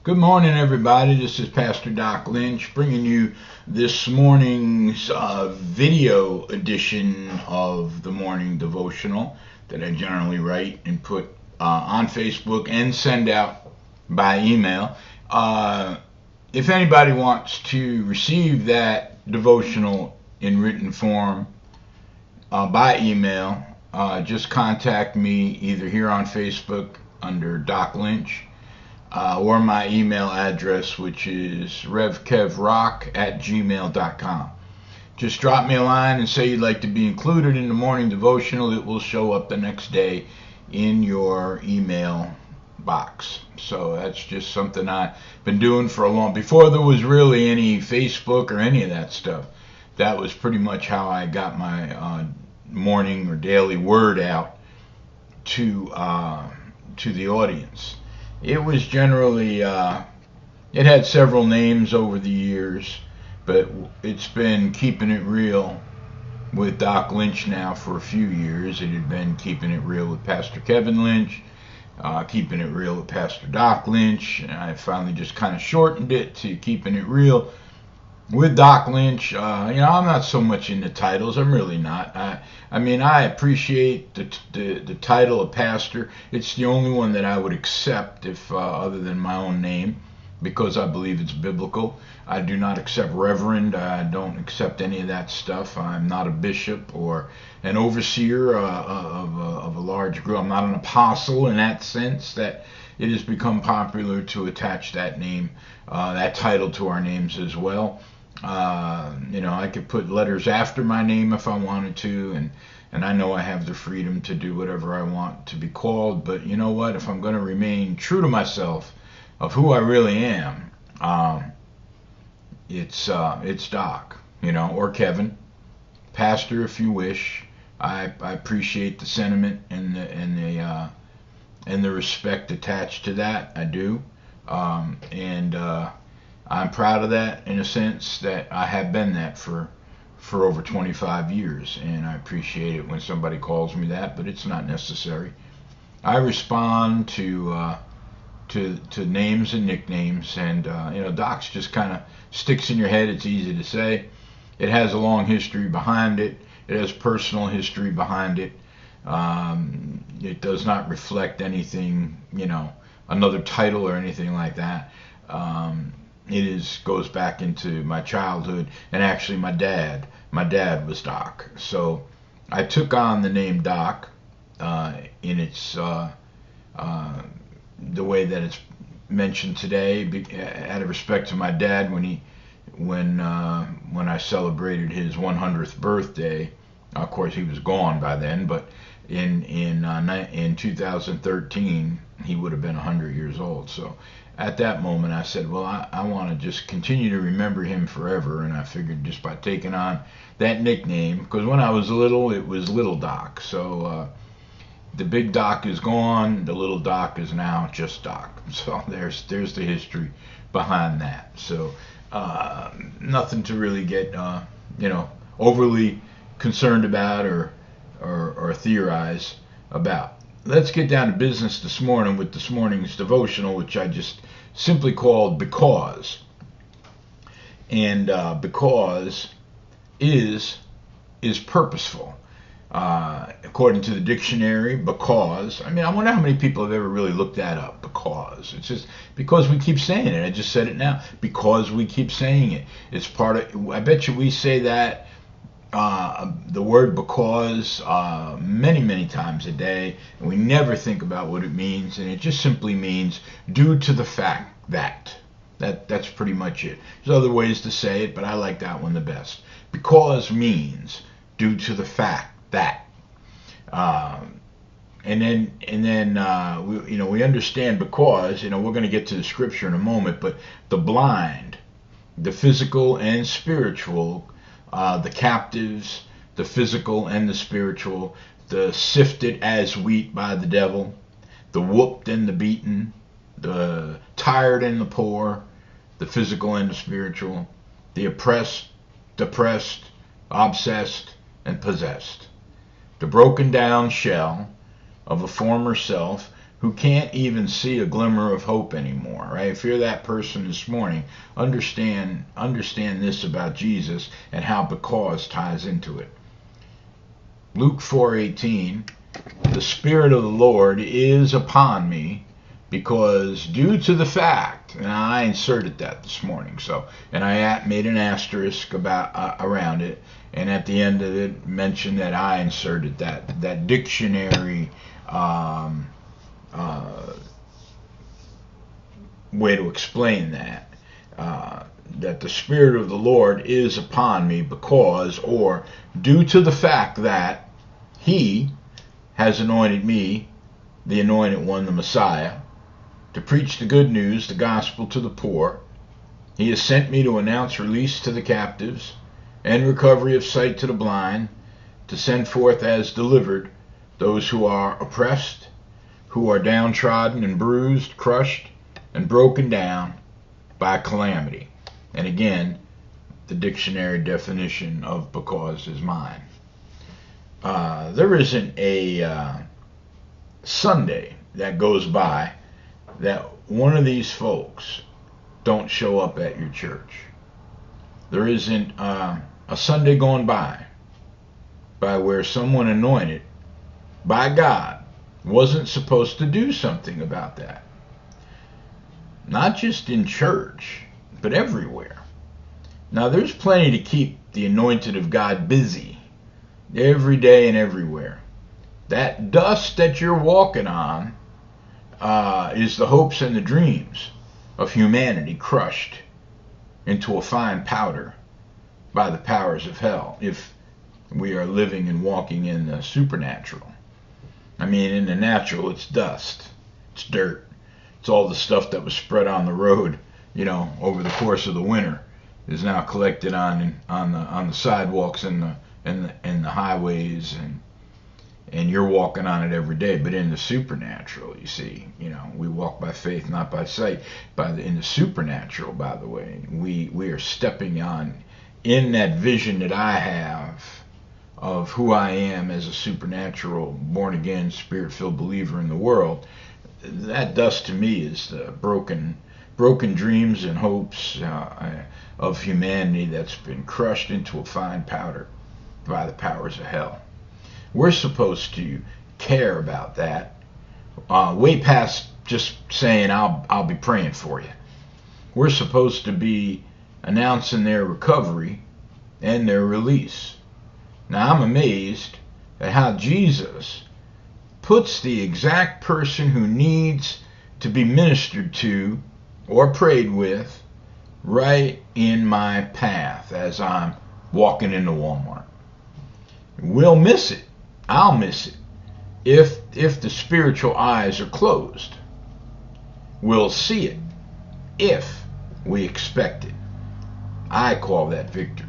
Good morning, everybody. This is Pastor Doc Lynch bringing you this morning's video edition of the morning devotional that I generally write and put on Facebook and send out by email. If anybody wants to receive that devotional in written form by email, just contact me either here on Facebook under Doc Lynch or my email address, which is revkevrock@gmail.com. Just drop me a line and say you'd like to be included in the morning devotional. It will show up the next day in your email box. So that's just something I've been doing for a long, before there was really any Facebook or any of that stuff. That was pretty much how I got my morning or daily word out to the audience. It was generally, it had several names over the years, but it's been Keeping It Real with Doc Lynch now for a few years. It had been Keeping It Real with Pastor Kevin Lynch, Keeping It Real with Pastor Doc Lynch, and I finally just kind of shortened it to Keeping It Real with Doc Lynch. I'm not so much into titles. I'm really not. I appreciate the title of pastor. It's the only one that I would accept, if other than my own name, because I believe it's biblical. I do not accept reverend. I don't accept any of that stuff. I'm not a bishop or an overseer of a large group. I'm not an apostle in that sense that it has become popular to attach that name, that title to our names as well. I could put letters after my name if I wanted to, and I know I have the freedom to do whatever I want to be called. But you know what? If I'm going to remain true to myself, of who I really am, it's Doc, or Kevin, Pastor if you wish. I appreciate the sentiment and the respect attached to that. I do, and I'm proud of that, in a sense that I have been that for over 25 years, and I appreciate it when somebody calls me that, but it's not necessary. I respond to names and nicknames, and Doc's just kind of sticks in your head. It's easy to say. It has a long history behind it. It has personal history behind it. It does not reflect anything, another title or anything like that. It goes back into my childhood, and actually my dad was Doc. So I took on the name Doc in its the way that it's mentioned today, out of respect to my dad when I celebrated his 100th birthday. Of course, he was gone by then, but in 2013 he would have been 100 years old. So at that moment I said, well, I want to just continue to remember him forever, and I figured just by taking on that nickname, because when I was little it was Little Doc. So the big Doc is gone, the little Doc is now just Doc. So there's the history behind that. So nothing to really get overly concerned about or theorize about. Let's get down to business this morning with this morning's devotional, which I just simply called Because. And because is purposeful. According to the dictionary, because, I wonder how many people have ever really looked that up. Because. It's just because we keep saying it. I just said it now. Because we keep saying it. It's part of, I bet you we say that the word because many times a day, and we never think about what it means, and it just simply means due to the fact that's pretty much it. There's other ways to say it, but I like that one the best. Because means due to the fact that, and then we understand because, we're going to get to the scripture in a moment, but the blind, the physical and spiritual, the captives, the physical and the spiritual, the sifted as wheat by the devil, the whooped and the beaten, the tired and the poor, the physical and the spiritual, the oppressed, depressed, obsessed, and possessed. The broken down shell of a former self who can't even see a glimmer of hope anymore, right? If you're that person this morning, understand this about Jesus and how because ties into it. Luke 4:18, the Spirit of the Lord is upon me because due to the fact, and I inserted that this morning, and I made an asterisk around it, and at the end of it mentioned that I inserted that dictionary way to explain that the Spirit of the Lord is upon me because, or due to the fact that He has anointed me, the anointed one, the Messiah, to preach the good news, the gospel to the poor. He has sent me to announce release to the captives and recovery of sight to the blind, to send forth as delivered those who are oppressed, who are downtrodden and bruised, crushed, and broken down by calamity. And again, the dictionary definition of because is mine. There isn't a Sunday that goes by that one of these folks don't show up at your church. There isn't a Sunday gone by where someone anointed by God wasn't supposed to do something about that. Not just in church, but everywhere. Now, there's plenty to keep the anointed of God busy every day and everywhere. That dust that you're walking on is the hopes and the dreams of humanity crushed into a fine powder by the powers of hell, if we are living and walking in the supernatural. I mean, in the natural, it's dust, it's dirt, it's all the stuff that was spread on the road, over the course of the winter, is now collected on the sidewalks and the highways, and you're walking on it every day. But in the supernatural, you see, we walk by faith, not by sight. In the supernatural, by the way, we are stepping on in that vision that I have of who I am as a supernatural, born-again, spirit-filled believer in the world. That dust to me is the broken dreams and hopes of humanity that's been crushed into a fine powder by the powers of hell. We're supposed to care about that, way past just saying I'll be praying for you. We're supposed to be announcing their recovery and their release. Now, I'm amazed at how Jesus puts the exact person who needs to be ministered to or prayed with right in my path as I'm walking into Walmart. We'll miss it. I'll miss it if the spiritual eyes are closed. We'll see it if we expect it. I call that victory.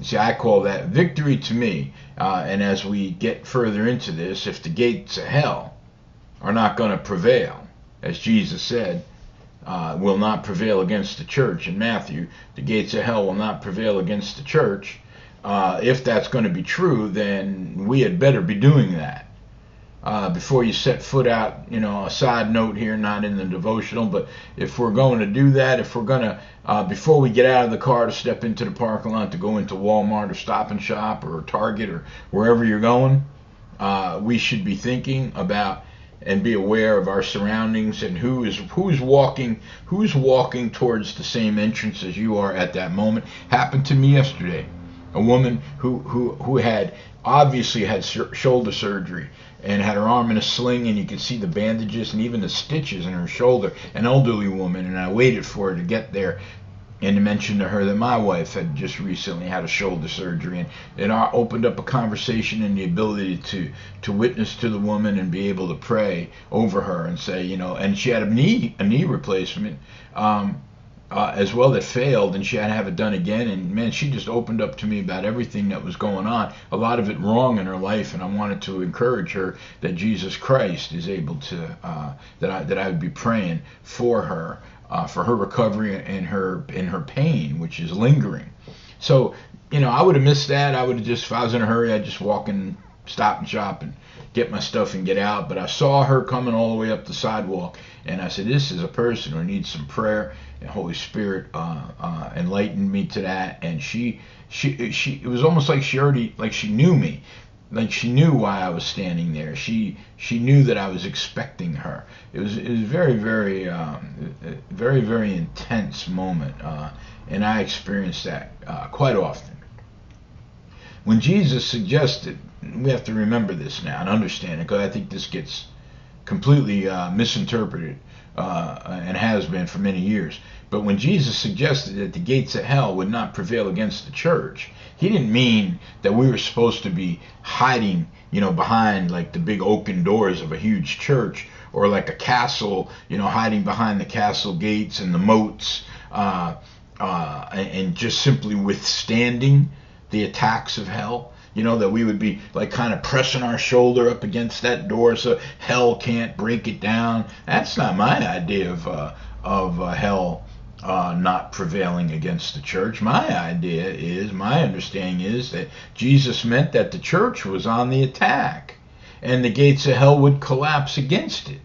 See, I call that victory to me. And as we get further into this, if the gates of hell are not going to prevail, as Jesus said, will not prevail against the church in Matthew, the gates of hell will not prevail against the church. If that's going to be true, then we had better be doing that. Before you set foot out, a side note here, not in the devotional, but if we're going to do that, if we're going to, before we get out of the car to step into the parking lot to go into Walmart or Stop and Shop or Target or wherever you're going, we should be thinking about and be aware of our surroundings and who's walking towards the same entrance as you are at that moment. Happened to me yesterday. A woman who had obviously had shoulder surgery and had her arm in a sling, and you could see the bandages and even the stitches in her shoulder, an elderly woman, and I waited for her to get there and to mention to her that my wife had just recently had a shoulder surgery, and it opened up a conversation and the ability to witness to the woman and be able to pray over her and say, and she had a knee replacement as well that failed, and she had to have it done again. And man, she just opened up to me about everything that was going on, a lot of it wrong in her life, and I wanted to encourage her that Jesus Christ is able to that I would be praying for her recovery and her pain, which is lingering. So I would have missed that. I would have just, if I was in a hurry, I'd just walk in stop and shop and get my stuff and get out. But I saw her coming all the way up the sidewalk, and I said, this is a person who needs some prayer. And Holy Spirit enlightened me to that. And she it was almost like she knew me. Like she knew why I was standing there. She knew that I was expecting her. It was very, very, very, very intense moment, and I experienced that quite often. When Jesus suggested, we have to remember this now and understand it, because I think this gets completely misinterpreted and has been for many years. But when Jesus suggested that the gates of hell would not prevail against the church, he didn't mean that we were supposed to be hiding, behind like the big oaken doors of a huge church, or like a castle, hiding behind the castle gates and the moats, and just simply withstanding the attacks of hell. That we would be like kind of pressing our shoulder up against that door so hell can't break it down. That's not my idea of hell not prevailing against the church. My understanding is that Jesus meant that the church was on the attack and the gates of hell would collapse against it.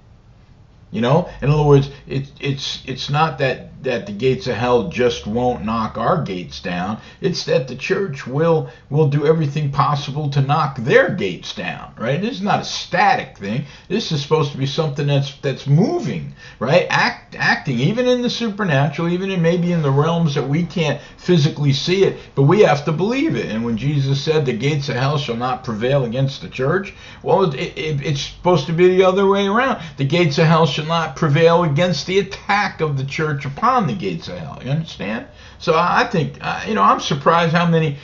In other words, it's not that the gates of hell just won't knock our gates down. It's that the church will do everything possible to knock their gates down, right? This is not a static thing. This is supposed to be something that's moving, right? Acting, even in the supernatural, even maybe in the realms that we can't physically see it, but we have to believe it. And when Jesus said the gates of hell shall not prevail against the church, well, it's supposed to be the other way around. The gates of hell shall not prevail against the attack of the church upon the gates of hell. You understand? So I think, I'm surprised how many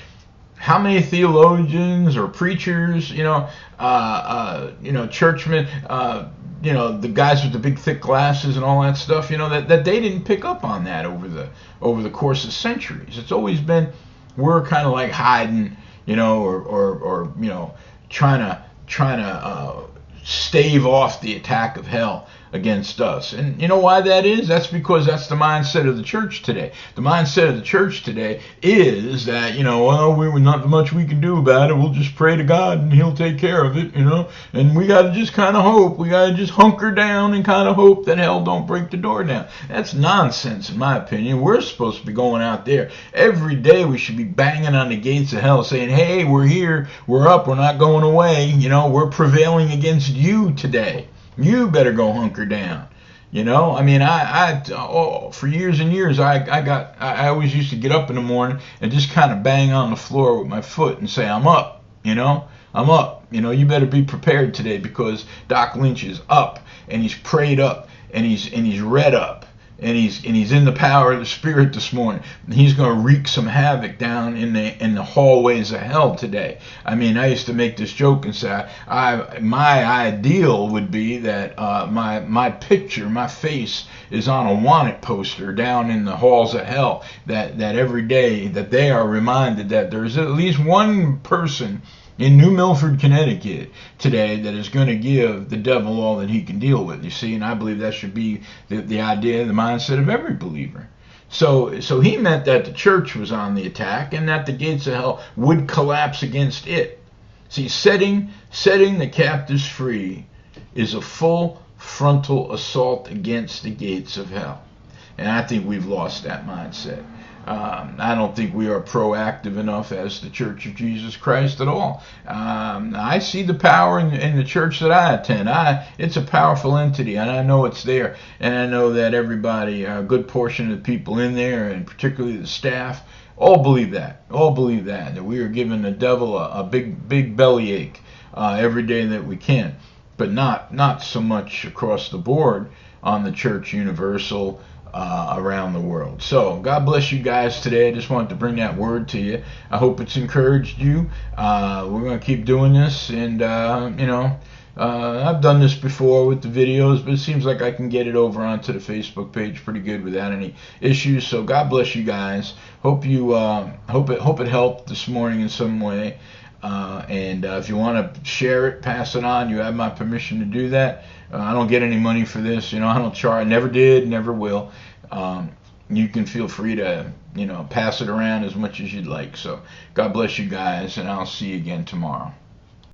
theologians or preachers, churchmen, the guys with the big thick glasses and all that stuff, that they didn't pick up on that over the course of centuries. It's always been, we're kind of like hiding, or trying to stave off the attack of hell against us. And you know why that is? That's because that's the mindset of the church today. The mindset of the church today is that, we're not much we can do about it. We'll just pray to God and he'll take care of it, and we got to just kind of hope. We got to just hunker down and kind of hope that hell don't break the door down. That's nonsense, in my opinion. We're supposed to be going out there every day. We should be banging on the gates of hell saying, hey, we're here, we're up, we're not going away. We're prevailing against you today. You better go hunker down. For years and years, I always used to get up in the morning and just kind of bang on the floor with my foot and say, I'm up, I'm up. You better be prepared today, because Doc Lynch is up, and he's prayed up, and he's read up, and he's in the power of the Spirit this morning. And he's going to wreak some havoc down in the hallways of hell today. I used to make this joke and say, my ideal would be that my picture, my face, is on a wanted poster down in the halls of hell. That every day that they are reminded that there's at least one person in New Milford, Connecticut today that is going to give the devil all that he can deal with. You see, and I believe that should be the idea, the mindset of every believer. So he meant that the church was on the attack and that the gates of hell would collapse against it. See, setting the captives free is a full frontal assault against the gates of hell. And I think we've lost that mindset. I don't think we are proactive enough as the Church of Jesus Christ at all. I see the power in the church that I attend. It's a powerful entity, and I know it's there. And I know that everybody, a good portion of the people in there, and particularly the staff, all believe that. That we are giving the devil a big bellyache every day that we can. But not so much across the board on the church universal around the world. So God bless you guys today. I just wanted to bring that word to you. I hope it's encouraged you. We're going to keep doing this, and I've done this before with the videos, but it seems like I can get it over onto the Facebook page pretty good without any issues. So God bless you guys. Hope it helped this morning in some way. And if you want to share it, pass it on, you have my permission to do that. I don't get any money for this. I don't charge. Never did, never will. You can feel free to, pass it around as much as you'd like. So God bless you guys, and I'll see you again tomorrow.